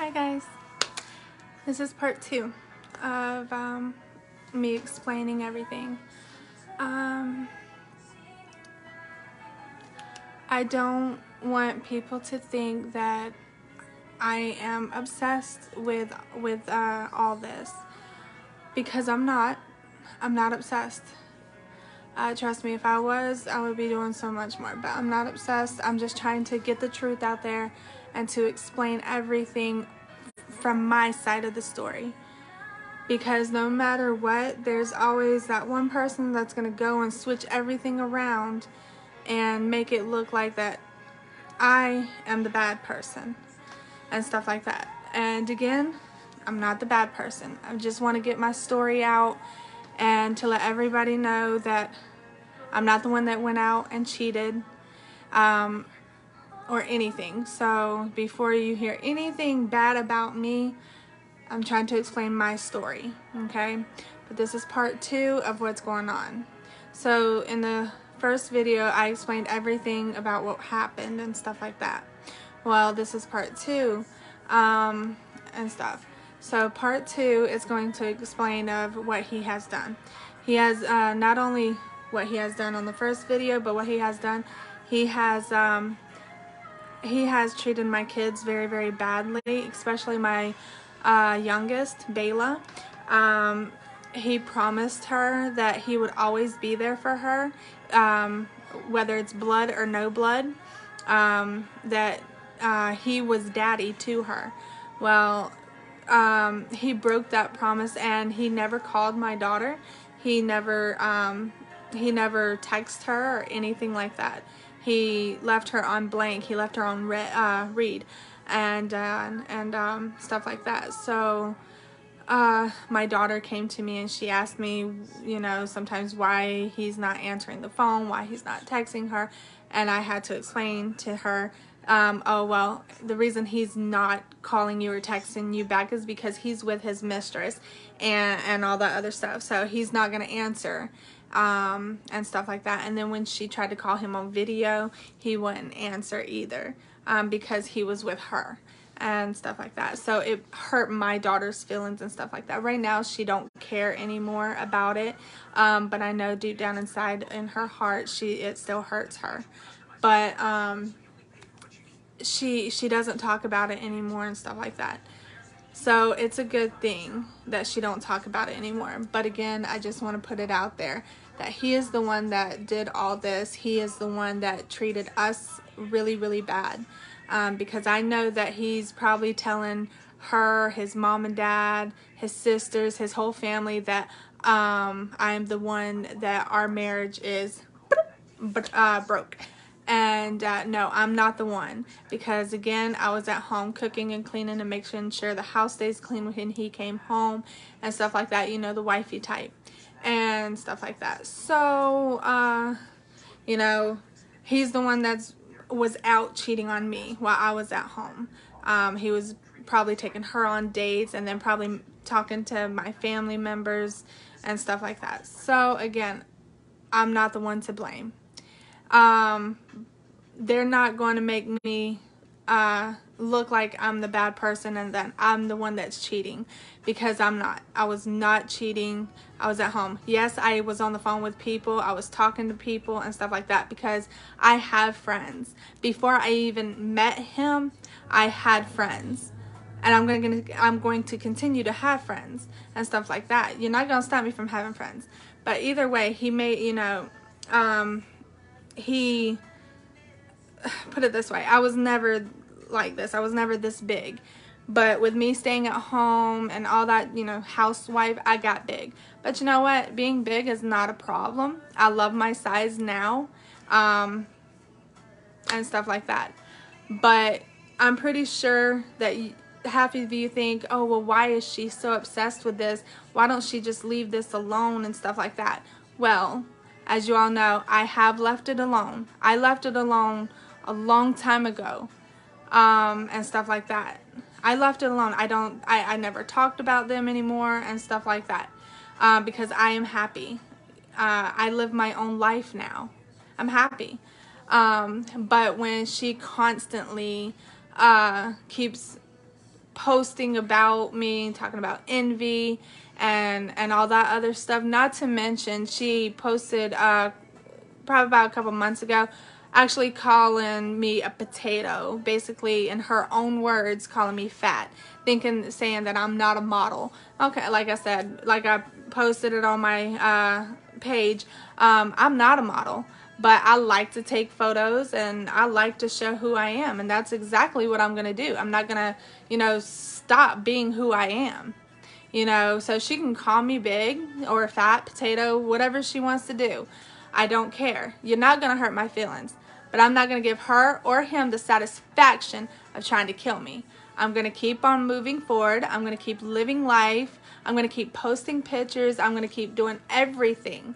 Hi guys, this is part 2 of me explaining everything. I don't want people to think that I am obsessed with all this, because I'm not. I'm not obsessed. Trust me, if I was, I would be doing so much more, but I'm not obsessed. I'm just trying to get the truth out there and to explain everything from my side of the story. Because no matter what, there's always that one person that's going to go and switch everything around and make it look like that I am the bad person and stuff like that. And again, I'm not the bad person. I just want to get my story out and to let everybody know that I'm not the one that went out and cheated or anything. So before you hear anything bad about me, I'm trying to explain my story, okay? But this is part 2 of what's going on. So in the first video, I explained everything about what happened and stuff like that. Well, this is part 2 and stuff. So part 2 is going to explain of what he has done. He has not only what he has done on the first video, but what he has done. He has treated my kids very, very badly, especially my youngest, Bayla. He promised her that he would always be there for her, whether it's blood or no blood, that he was daddy to her. Well, he broke that promise, and he never called my daughter. He never texted her or anything like that. He left her on blank. He left her on read and stuff like that. So my daughter came to me and she asked me, you know, sometimes why he's not answering the phone, why he's not texting her, and I had to explain to her, oh well, the reason he's not calling you or texting you back is because he's with his mistress and all that other stuff, so he's not going to answer and stuff like that. And then when she tried to call him on video, he wouldn't answer either because he was with her and stuff like that. So it hurt my daughter's feelings and stuff like that. Right now she don't care anymore about it, but I know deep down inside in her heart it still hurts her. But she doesn't talk about it anymore and stuff like that. So it's a good thing that she don't talk about it anymore. But again, I just want to put it out there that he is the one that did all this. He is the one that treated us really, really bad. Because I know that he's probably telling her, his mom and dad, his sisters, his whole family that I'm the one that our marriage is broke. And no, I'm not the one, because again, I was at home cooking and cleaning and making sure the house stays clean when he came home and stuff like that, you know, the wifey type and stuff like that. So you know, he's the one was out cheating on me while I was at home. He was probably taking her on dates and then probably talking to my family members and stuff like that. So again, I'm not the one to blame. They're not going to make me look like I'm the bad person and that I'm the one that's cheating, because I'm not. I was not cheating. I was at home. Yes, I was on the phone with people. I was talking to people and stuff like that because I have friends. Before I even met him, I had friends. And I'm going to continue to have friends and stuff like that. You're not going to stop me from having friends. But either way, he made, you know, he put it this way, I was never like this. I was never this big. But with me staying at home and all that, you know, housewife, I got big. But you know what? Being big is not a problem. I love my size now and stuff like that. But I'm pretty sure that half of you think, oh, well, why is she so obsessed with this? Why don't she just leave this alone and stuff like that? Well, as you all know, I have left it alone. I left it alone a long time ago and stuff like that. I left it alone. I never talked about them anymore and stuff like that because I am happy. I live my own life now. I'm happy. But when she constantly keeps posting about me, talking about envy and all that other stuff. Not to mention, she posted probably about a couple months ago, actually calling me a potato, basically in her own words, calling me fat, saying that I'm not a model. Okay, like I said, like I posted it on my page, I'm not a model, but I like to take photos and I like to show who I am, and that's exactly what I'm gonna do. I'm not gonna, stop being who I am. So she can call me big or fat, potato, whatever she wants to do. I don't care. You're not going to hurt my feelings. But I'm not going to give her or him the satisfaction of trying to kill me. I'm going to keep on moving forward. I'm going to keep living life. I'm going to keep posting pictures. I'm going to keep doing everything.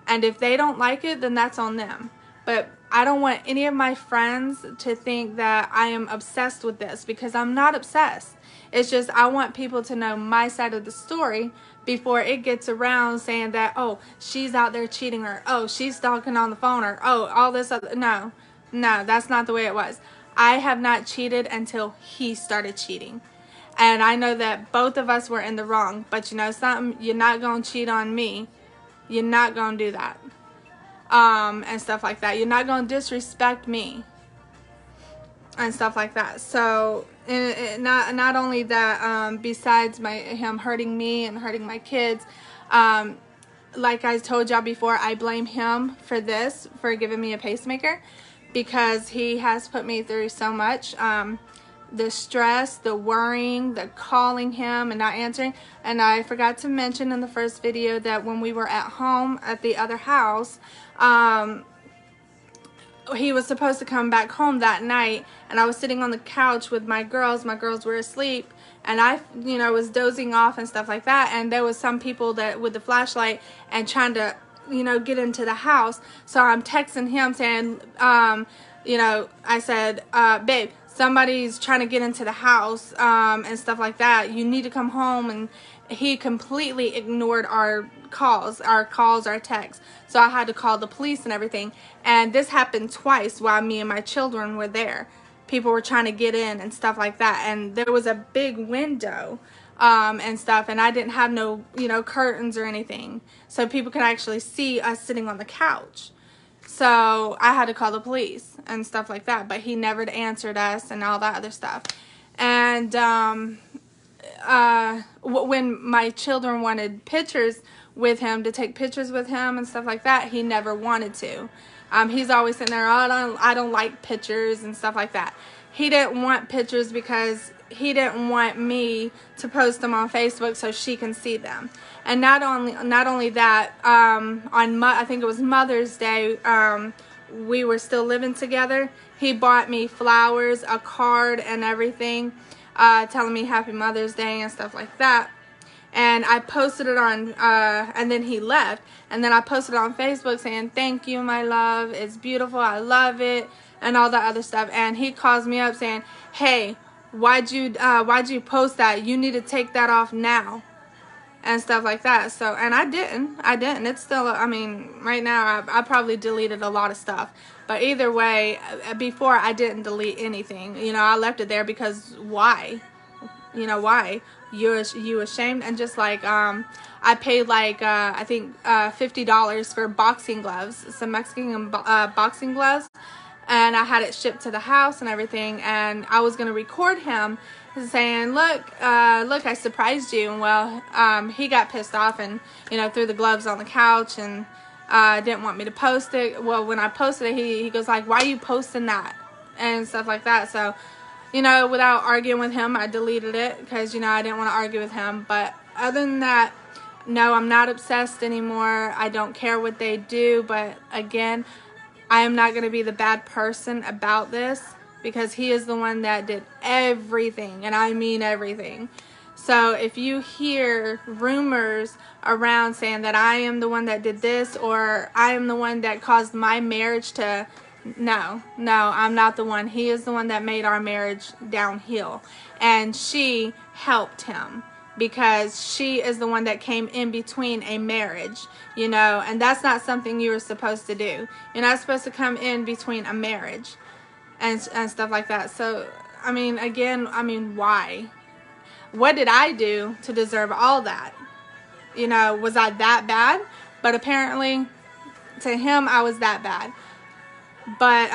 And if they don't like it, then that's on them. But I don't want any of my friends to think that I am obsessed with this, because I'm not obsessed. It's just I want people to know my side of the story before it gets around saying that, oh, she's out there cheating, or oh, she's stalking on the phone, or oh, all this other. No, that's not the way it was. I have not cheated until he started cheating. And I know that both of us were in the wrong, but you know something, you're not going to cheat on me. You're not going to do that. And stuff like that. You're not going to disrespect me. And stuff like that. So, not only that, besides him hurting me and hurting my kids, like I told y'all before, I blame him for this, for giving me a pacemaker, because he has put me through so much. The stress, the worrying, the calling him and not answering. And I forgot to mention in the first video that when we were at home at the other house, he was supposed to come back home that night, and I was sitting on the couch with my girls. My girls were asleep, and I, was dozing off and stuff like that, and there was some people that with the flashlight and trying to, get into the house. So I'm texting him saying, I said, babe, somebody's trying to get into the house, and stuff like that. You need to come home. And he completely ignored our calls, our texts. So I had to call the police and everything. And this happened twice while me and my children were there. People were trying to get in and stuff like that. And there was a big window and stuff. And I didn't have no, curtains or anything. So people could actually see us sitting on the couch. So I had to call the police and stuff like that. But he never answered us and all that other stuff. And when my children wanted pictures with him, to take pictures with him and stuff like that, he never wanted to. He's always sitting there, oh, I don't like pictures and stuff like that. He didn't want pictures because he didn't want me to post them on Facebook so she can see them. And not only that, I think it was Mother's Day, we were still living together. He bought me flowers, a card, and everything, telling me Happy Mother's Day and stuff like that. And I posted it on, and then he left. And then I posted it on Facebook saying, thank you, my love. It's beautiful. I love it. And all that other stuff. And he calls me up saying, hey, why'd you post that? You need to take that off now. And stuff like that. So, and I didn't. It's still, right now I probably deleted a lot of stuff. But either way, before I didn't delete anything. I left it there because why? Why? You ashamed? And just like, I paid like, I think $50 for boxing gloves, some Mexican boxing gloves. And I had it shipped to the house and everything. And I was going to record him saying, look, I surprised you. And well, he got pissed off and, threw the gloves on the couch and didn't want me to post it. Well, when I posted it, he goes like, why are you posting that? And stuff like that. So, without arguing with him, I deleted it because, I didn't want to argue with him. But other than that, no, I'm not obsessed anymore. I don't care what they do. But again, I am not going to be the bad person about this because he is the one that did everything. And I mean everything. So if you hear rumors around saying that I am the one that did this or I am the one that caused my marriage to... No, I'm not the one. He is the one that made our marriage downhill. And she helped him because she is the one that came in between a marriage, and that's not something you were supposed to do. You're not supposed to come in between a marriage and stuff like that. So I mean, again, I mean, why? What did I do to deserve all that? You know, was I that bad? But apparently, to him, I was that bad. But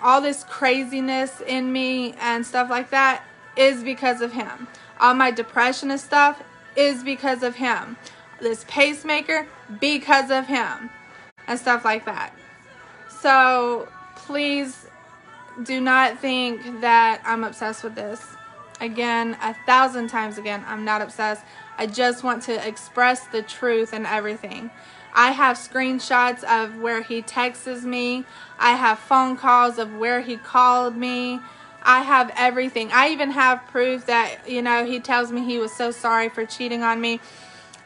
all this craziness in me and stuff like that is because of him. All my depression and stuff is because of him. This pacemaker, because of him. And stuff like that. So, please do not think that I'm obsessed with this. Again, 1,000 times again, I'm not obsessed. I just want to express the truth and everything. I have screenshots of where he texts me. I have phone calls of where he called me. I have everything. I even have proof that, you know, he tells me he was so sorry for cheating on me.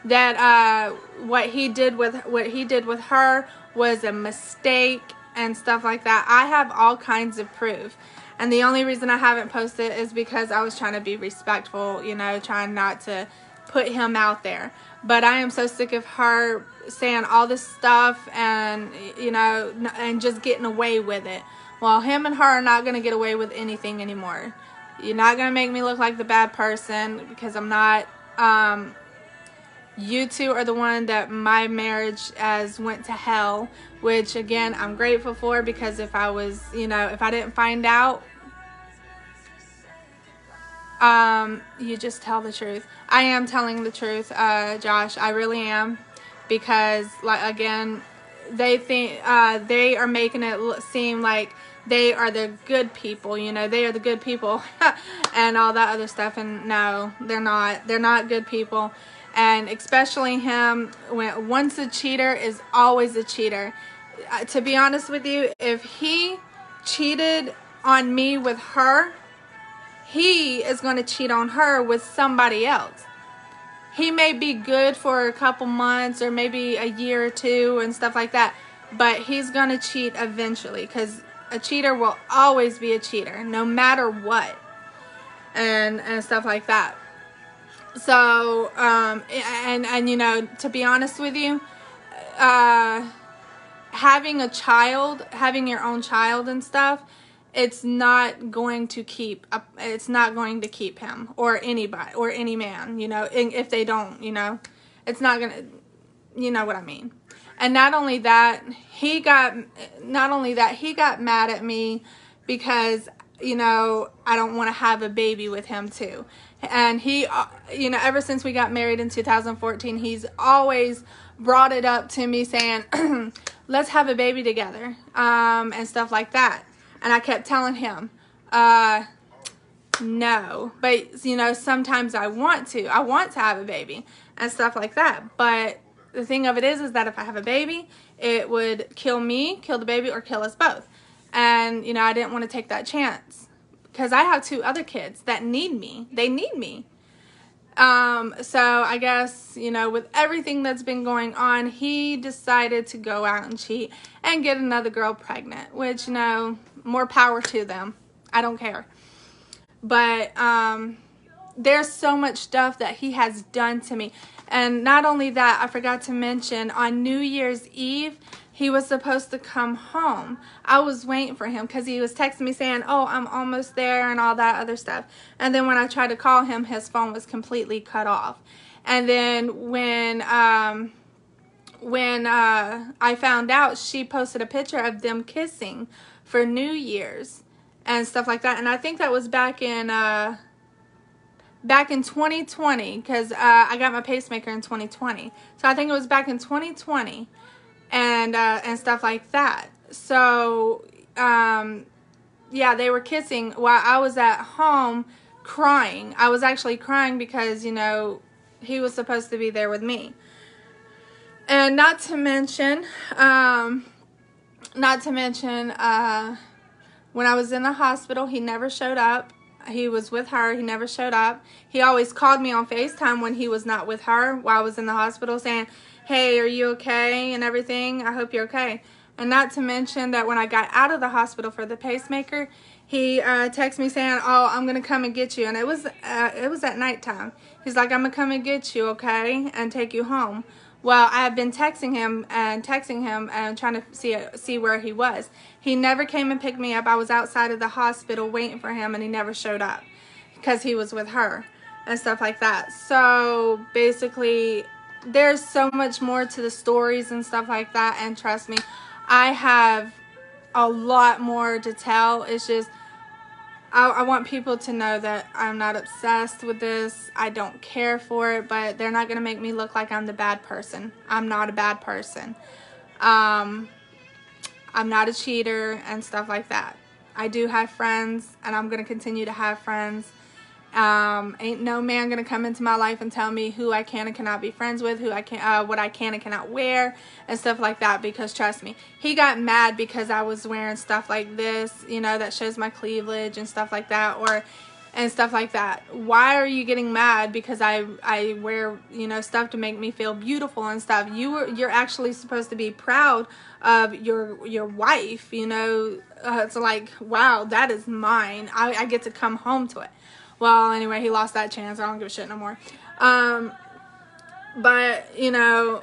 That what he did with her was a mistake and stuff like that. I have all kinds of proof. And the only reason I haven't posted is because I was trying to be respectful, you know, trying not to put him out there. But I am so sick of her saying all this stuff and, you know, and just getting away with it. Well, him and her are not going to get away with anything anymore. You're not going to make me look like the bad person, because I'm not. You two are the one that my marriage has went to hell, which again, I'm grateful for, because if I was, you know, if I didn't find out, you just tell the truth. I am telling the truth, Josh, I really am, because like, again, they think, they are making it seem like they are the good people, you know, they are the good people and all that other stuff. And no, they're not good people. And especially him, once a cheater is always a cheater. To be honest with you, if he cheated on me with her, he is going to cheat on her with somebody else. He may be good for a couple months or maybe a year or two and stuff like that, but he's going to cheat eventually, because a cheater will always be a cheater, no matter what, and stuff like that. So, and you know, to be honest with you, having your own child and stuff, it's not going to keep him or anybody or any man, you know, if they don't, you know, it's not gonna, you know what I mean. And not only that, he got mad at me because, you know, I don't want to have a baby with him too. And he, you know, ever since we got married in 2014, he's always brought it up to me saying, let's have a baby together, and stuff like that. And I kept telling him, no. But, you know, sometimes I want to have a baby and stuff like that. But the thing of it is that if I have a baby, it would kill me, kill the baby, or kill us both. And, you know, I didn't want to take that chance, because I have 2 other kids that need me. They need me. So I guess, you know, with everything that's been going on, he decided to go out and cheat and get another girl pregnant, which, you know, more power to them. I don't care. But there's so much stuff that he has done to me. And not only that, I forgot to mention, on New Year's Eve, he was supposed to come home. I was waiting for him because he was texting me saying, oh, I'm almost there and all that other stuff. And then when I tried to call him, his phone was completely cut off. And then when I found out, she posted a picture of them kissing for New Year's and stuff like that. And I think that was back in 2020, because I got my pacemaker in 2020. So I think it was back in 2020. And stuff like that. So, yeah, they were kissing while I was at home crying. I was actually crying because, you know, he was supposed to be there with me. And not to mention, when I was in the hospital, he never showed up. He was with her. He never showed up. He always called me on FaceTime when he was not with her while I was in the hospital, saying, hey, are you okay and everything? I hope you're okay. And not to mention that when I got out of the hospital for the pacemaker, he texted me saying, oh, I'm going to come and get you. And it was at nighttime. He's like, I'm going to come and get you, okay, and take you home. Well, I have been texting him and trying to see where he was. He never came and picked me up. I was outside of the hospital waiting for him, and he never showed up because he was with her and stuff like that. So basically, there's so much more to the stories and stuff like that, and trust me, I have a lot more to tell. It's just I want people to know that I'm not obsessed with this. I don't care for it, but they're not going to make me look like I'm the bad person. I'm not a bad person. I'm not a cheater and stuff like that. I do have friends, and I'm going to continue to have friends. Ain't no man gonna come into my life and tell me who I can and cannot be friends with, who I can, what I can and cannot wear, and stuff like that. Because trust me, he got mad because I was wearing stuff like this, you know, that shows my cleavage and stuff like that, and stuff like that. Why are you getting mad because I wear, you know, stuff to make me feel beautiful and stuff? You're actually supposed to be proud of your wife, you know. It's like, wow, that is mine. I get to come home to it. Well, anyway, he lost that chance. I don't give a shit no more. But, you know,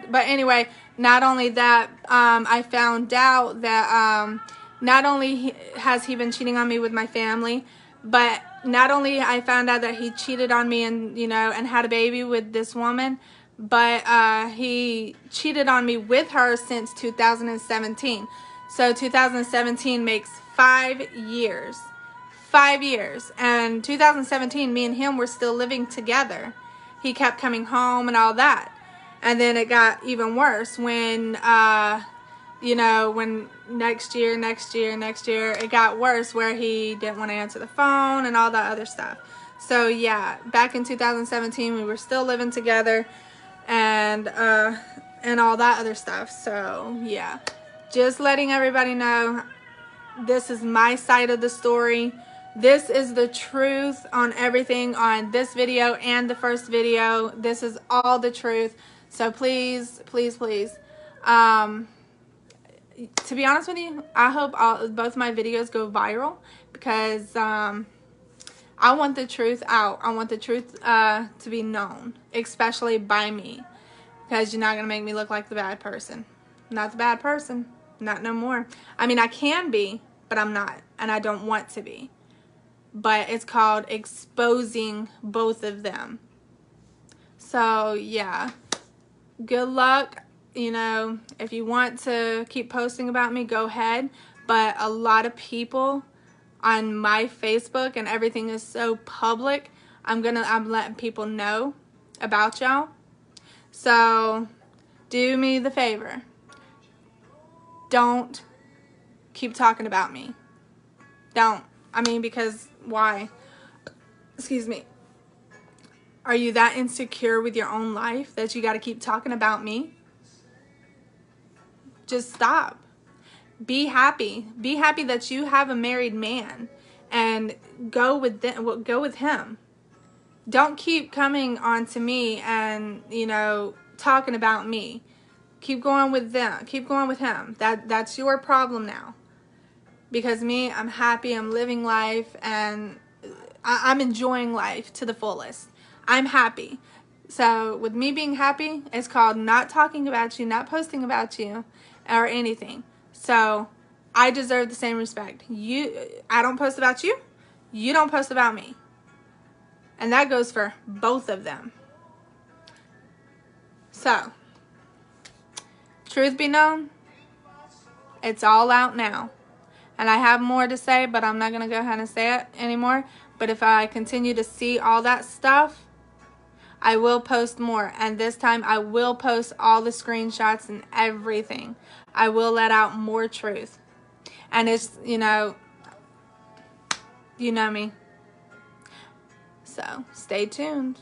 but anyway, not only that, I found out that, not only has he been cheating on me with my family, but not only I found out that he cheated on me and, you know, and had a baby with this woman, but, he cheated on me with her since 2017. So 2017 makes 5 years. 5 years. And 2017, me and him were still living together. He kept coming home and all that. And then it got even worse when, you know, when next year, it got worse where he didn't want to answer the phone and all that other stuff. So yeah, back in 2017, we were still living together and all that other stuff. So yeah, just letting everybody know, this is my side of the story. This is the truth on everything on this video and the first video. This is all the truth. So please, please, please, to be honest with you, I hope both my videos go viral because I want the truth out. I want the truth to be known, especially by me, because you're not going to make me look like the bad person. I'm not the bad person. Not no more. I mean, I can be, but I'm not, and I don't want to be. But it's called exposing both of them. So yeah, good luck. You know, if you want to keep posting about me, go ahead. But a lot of people on my Facebook and everything is so public, I'm letting people know about y'all. So do me the favor, don't keep talking about me. Don't. I mean, because why? Excuse me. Are you that insecure with your own life that you got to keep talking about me? Just stop. Be happy. Be happy that you have a married man and go with him. Don't keep coming on to me and, you know, talking about me. Keep going with them. Keep going with him. That's your problem now. Because me, I'm happy, I'm living life, and I'm enjoying life to the fullest. I'm happy. So with me being happy, it's called not talking about you, not posting about you, or anything. So I deserve the same respect. I don't post about you, you don't post about me. And that goes for both of them. So, truth be known, it's all out now. And I have more to say, but I'm not going to go ahead and say it anymore. But if I continue to see all that stuff, I will post more. And this time I will post all the screenshots and everything. I will let out more truth. And it's, you know me. So stay tuned.